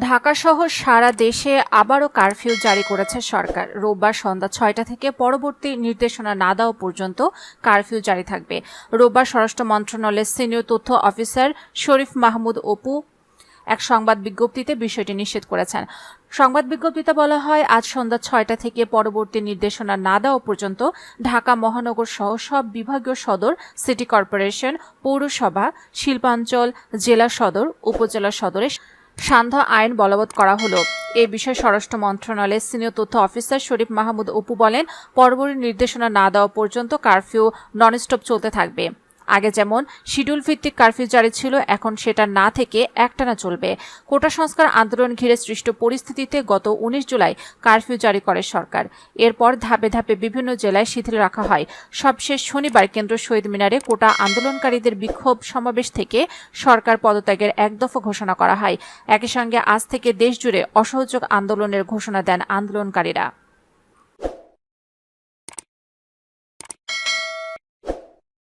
ঢাকা সহ সারা দেশে আবারও কারফিউ জারি করেছে সরকার। রোববার সন্ধ্যা ৬টা থেকে পরবর্তী নির্দেশনা না দেওয়া পর্যন্ত কারফিউ জারি থাকবে। রোববার স্বরাষ্ট্র মন্ত্রণালয়ের সিনিয়র তথ্য অফিসার শরীফ মাহমুদ অপু এক সংবাদ বিজ্ঞপ্তিতে বিষয়টি নিশ্চিত করেছেন। সংবাদ বিজ্ঞপ্তিতে বলা হয়, আজ সন্ধ্যা ৬টা থেকে পরবর্তী নির্দেশনা না দেওয়া পর্যন্ত ঢাকা মহানগর সহ সব বিভাগীয় সদর, সিটি কর্পোরেশন, পৌরসভা, শিল্পাঞ্চল, জেলা সদর, উপজেলা সদরে সান্ধ্য আইন বলবৎ করা হলো। এ বিষয়ে স্বরাষ্ট্র মন্ত্রণালয়ের সিনিয়র তথ্য অফিসার শরীফ মাহমুদ অপু বলেন, পরবর্তী নির্দেশনা না দেওয়া পর্যন্ত কারফিউ ননস্টপ চলতে থাকবে। আগে যেমন শিডিউল ভিত্তিক কারফিউ জারি ছিল, এখন সেটা না থেকে একটানা চলবে। কোটা সংস্কার আন্দোলন ঘিরে সৃষ্ট পরিস্থিতিতে গত ১৯ জুলাই কারফিউ জারি করে সরকার। এরপর ধাপে ধাপে বিভিন্ন জেলায় শিথিল রাখা হয়। সবশেষ শনিবার কেন্দ্র শহীদ মিনারে কোটা আন্দোলনকারীদের বিক্ষোভ সমাবেশ থেকে সরকার পদত্যাগের এক দফা ঘোষণা করা হয়। একই সঙ্গে আজ থেকে দেশজুড়ে অসহযোগ আন্দোলনের ঘোষণা দেন আন্দোলনকারীরা।